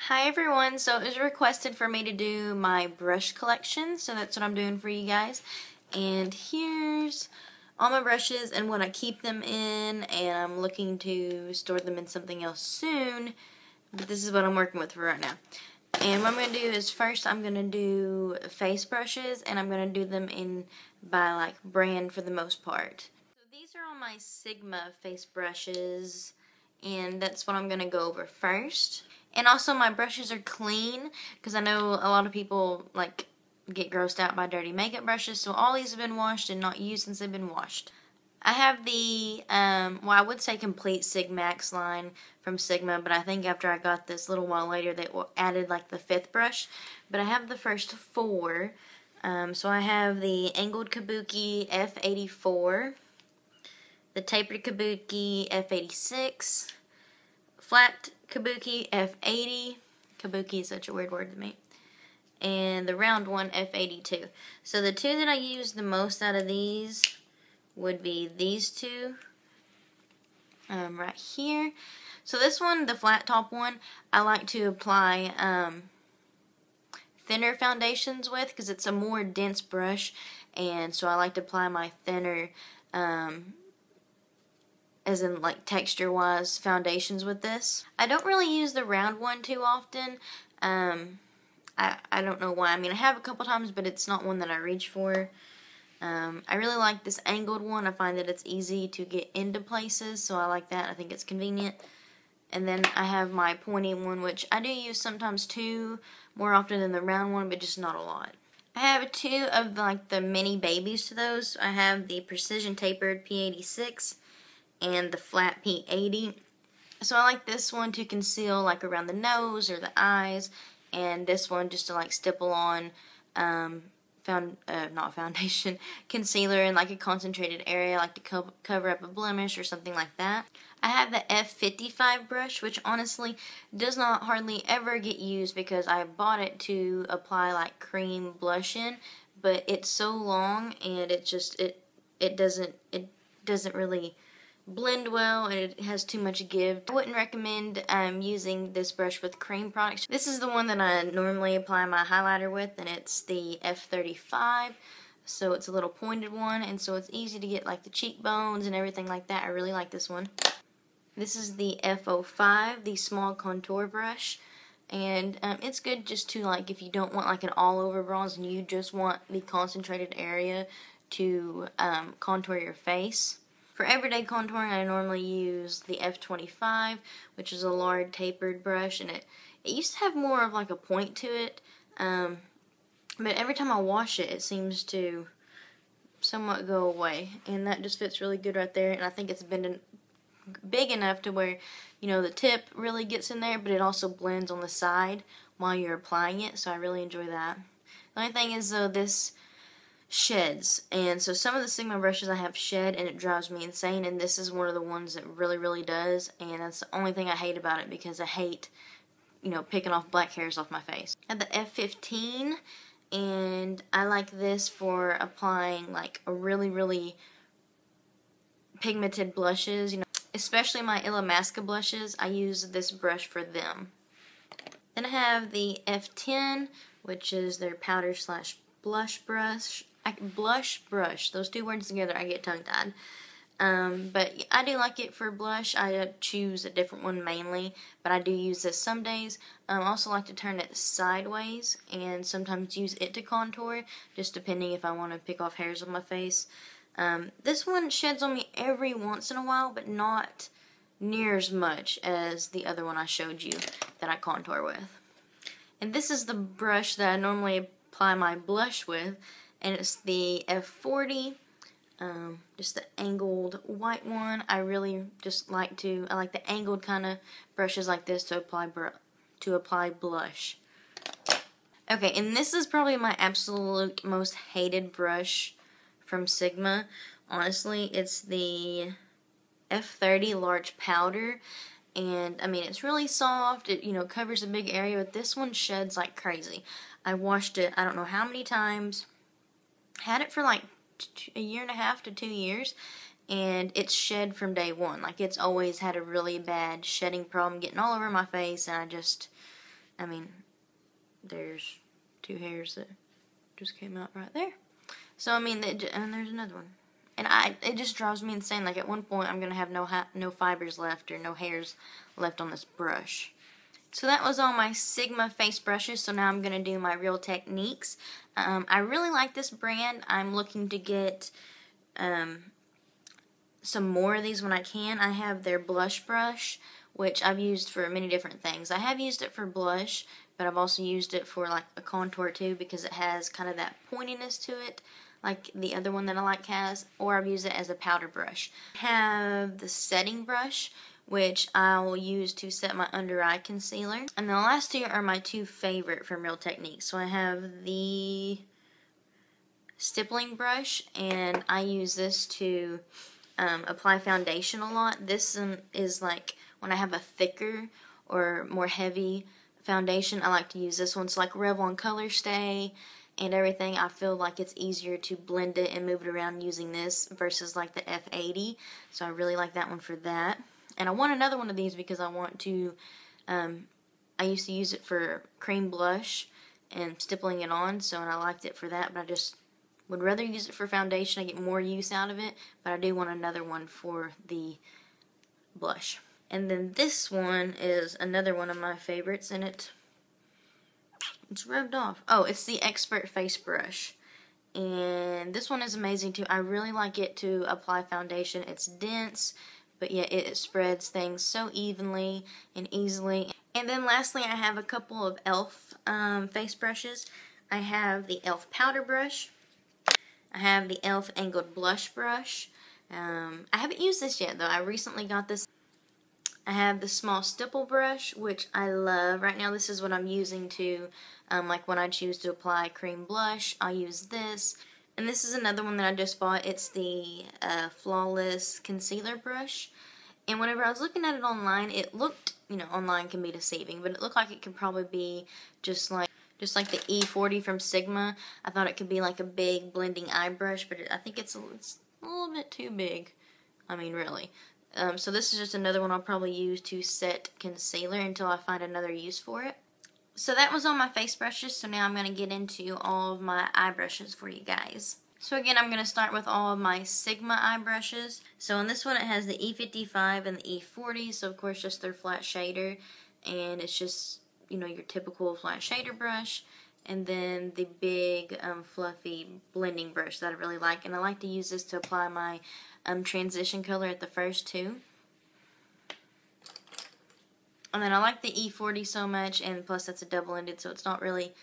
Hi everyone, so it was requested for me to do my brush collection, so that's what I'm doing for you guys. And here's all my brushes and what I keep them in, and I'm looking to store them in something else soon, but this is what I'm working with for right now. And what I'm going to do is first I'm going to do face brushes, and I'm going to do them in by like brand for the most part. So these are all my Sigma face brushes, and that's what I'm going to go over first. And also my brushes are clean because I know a lot of people like get grossed out by dirty makeup brushes, so all these have been washed and not used since they've been washed. I have the, well, I would say complete Sigmax line from Sigma, but I think after I got this a little while later they added like the 5th brush, but I have the first 4. So I have the angled Kabuki F84, the tapered Kabuki F86, flat Kabuki F80, Kabuki is such a weird word to me, and the round one F82. So the two that I use the most out of these would be these two right here. So this one, the flat top one, I like to apply thinner foundations with because it's a more dense brush, and so I like to apply my thinner as in like texture wise foundations with this. I don't really use the round one too often. I don't know why. I mean, I have a couple times, but it's not one that I reach for. I really like this angled one. I find that it's easy to get into places, so I like that. I think it's convenient. And then I have my pointy one, which I do use sometimes too, more often than the round one, but just not a lot. I have 2 of the mini babies to those. I have the Precision Tapered P86 and the flat P80. So I like this one to conceal like around the nose or the eyes, and this one just to like stipple on not foundation, concealer in like a concentrated area, like to cover up a blemish or something like that. I have the F55 brush, which honestly does not hardly ever get used because I bought it to apply like cream blush in, but it's so long and it doesn't really blend well, and it has too much give. I wouldn't recommend using this brush with cream products. This is the one that I normally apply my highlighter with, and it's the F35. So it's a little pointed one, and so it's easy to get like the cheekbones and everything like that. I really like this one. This is the F05, the small contour brush, and it's good just to like if you don't want like an all over bronze and you just want the concentrated area to contour your face. For everyday contouring, I normally use the F25, which is a large tapered brush, and it used to have more of like a point to it, but every time I wash it, it seems to somewhat go away, and that just fits really good right there, and I think it's big enough to where, you know, the tip really gets in there, but it also blends on the side while you're applying it, so I really enjoy that. The only thing is, though, this sheds, and so some of the Sigma brushes I have shed and it drives me insane, and this is one of the ones that really does, and that's the only thing I hate about it because I hate, you know, picking off black hairs off my face. I have the F15, and I like this for applying like a really pigmented blushes, you know, especially my Illamasqua blushes. I use this brush for them. Then I have the F10, which is their powder slash blush brush. Blush brush, those two words together, I get tongue-tied. But I do like it for blush. I choose a different one mainly, but I do use this some days. I also like to turn it sideways and sometimes use it to contour, just depending if I want to pick off hairs on my face. This one sheds on me every once in a while, but not near as much as the other one I showed you that I contour with. And this is the brush that I normally apply my blush with, and it's the F40, just the angled white one. I really just I like the angled kind of brushes like this to apply blush. Okay, and this is probably my absolute most hated brush from Sigma. Honestly, it's the F30 large powder, and I mean it's really soft. It, you know, covers a big area, but this one sheds like crazy. I washed it I don't know how many times. Had it for like a year and a half to 2 years, and it's shed from day one. Like, it's always had a really bad shedding problem, getting all over my face, and I mean, there's 2 hairs that just came out right there. So, I mean, and there's another one. And it just drives me insane. Like, at one point, I'm going to have no fibers left or no hairs left on this brush. So that was all my Sigma face brushes. So now I'm going to do my Real Techniques. I really like this brand. I'm looking to get some more of these when I can. I have their blush brush, which I've used for many different things. I have used it for blush, but I've also used it for like a contour too, because it has kind of that pointiness to it, like the other one that I like has, or I've used it as a powder brush. I have the setting brush, which I will use to set my under eye concealer. And the last 2 are my 2 favorite from Real Techniques. So I have the stippling brush, and I use this to apply foundation a lot. This is like when I have a thicker or more heavy foundation, I like to use this one. It's like Revlon Color Stay and everything. I feel like it's easier to blend it and move it around using this versus like the F80. So I really like that one for that. And I want another one of these because I want to, I used to use it for cream blush and stippling it on, so, and I liked it for that, but I just would rather use it for foundation. I get more use out of it, but I do want another one for the blush. And then this one is another one of my favorites, and it's rubbed off. Oh, it's the Expert Face Brush. And this one is amazing too. I really like it to apply foundation. It's dense, but yet it spreads things so evenly and easily. And then lastly, I have a couple of e.l.f. Face brushes. I have the e.l.f. powder brush. I have the e.l.f. angled blush brush. I haven't used this yet though. I recently got this. I have the small stipple brush, which I love. Right now this is what I'm using to, like when I choose to apply cream blush, I'll use this. And this is another one that I just bought. It's the Flawless Concealer Brush. And whenever I was looking at it online, it looked, you know, online can be deceiving, but it looked like it could probably be just like the E40 from Sigma. I thought it could be like a big blending eye brush, but I think it's a little bit too big. I mean, really. So this is just another one I'll probably use to set concealer until I find another use for it. So that was all my face brushes, so now I'm going to get into all of my eye brushes for you guys. So again, I'm going to start with all of my Sigma eye brushes. So in this one it has the E55 and the E40, so of course just their flat shader, and it's just, you know, your typical flat shader brush, and then the big fluffy blending brush that I really like, and I like to use this to apply my transition color at the first 2. And then I like the E40 so much, and plus that's a double-ended, so it's not really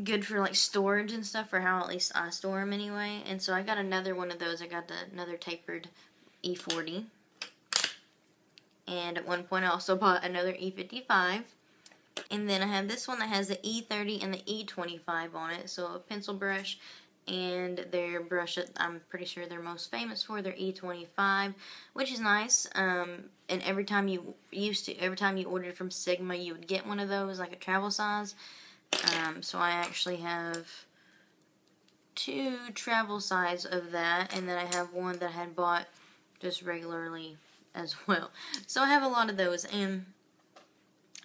good for like storage and stuff, or how at least I store them anyway. And so I got another one of those. I got another tapered E40. And at one point I also bought another E55. And then I have this one that has the E30 and the E25 on it, so a pencil brush. And their brush that I'm pretty sure they're most famous for, their E25, which is nice. And every time you ordered from Sigma, you would get one of those, like a travel size. So I actually have 2 travel size of that, and then I have one that I had bought just regularly as well. So I have a lot of those, and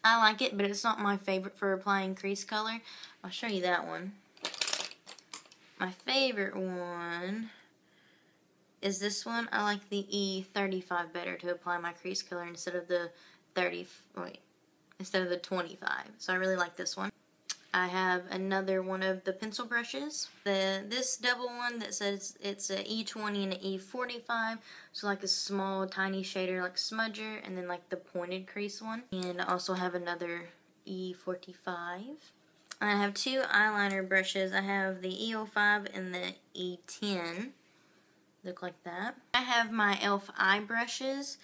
I like it, but it's not my favorite for applying crease color. I'll show you that one. My favorite one is this one. I like the E35 better to apply my crease color instead of the 25. So I really like this one. I have another one of the pencil brushes. This double one that says it's a E20 and an E45. So like a small tiny shader like smudger, and then like the pointed crease one. And I also have another E45. And I have 2 eyeliner brushes. I have the E05 and the E10. Look like that. I have my e.l.f. eye brushes,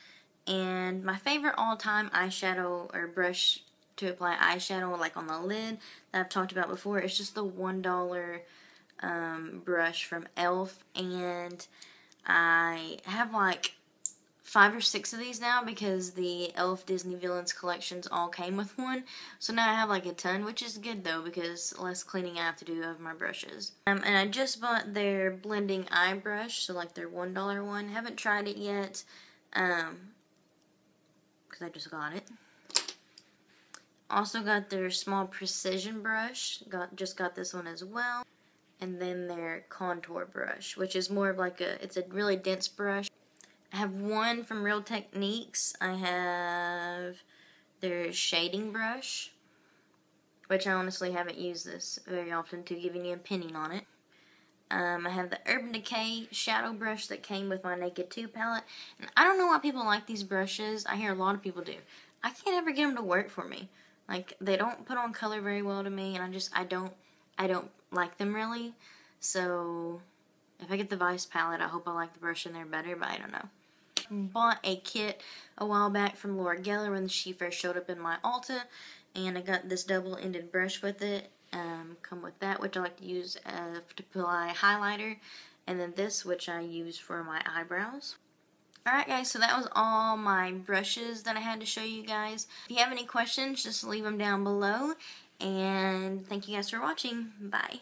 and my favorite all-time eyeshadow or brush to apply eyeshadow like on the lid that I've talked about before, it's just the $1 brush from e.l.f. and I have like 5 or 6 of these now because the e.l.f. Disney Villains collections all came with one. So now I have like a ton, which is good though because less cleaning I have to do of my brushes. And I just bought their blending eye brush, so like their $1 one. Haven't tried it yet because I just got it. Also got their small precision brush. Just got this one as well. And then their contour brush, which is more of like it's a really dense brush. I have one from Real Techniques. I have their shading brush, which I honestly haven't used this very often to give any opinion on it. I have the Urban Decay shadow brush that came with my Naked 2 palette. And I don't know why people like these brushes. I hear a lot of people do. I can't ever get them to work for me. Like, they don't put on color very well to me, and I don't like them really. So, if I get the Vice palette, I hope I like the brush in there better, but I don't know. Bought a kit a while back from Laura Geller when she first showed up in my Ulta, and I got this double-ended brush with it. Come with that, which I like to use to apply highlighter, and then this, which I use for my eyebrows. Alright guys, so that was all my brushes that I had to show you guys. If you have any questions, just leave them down below, and thank you guys for watching. Bye.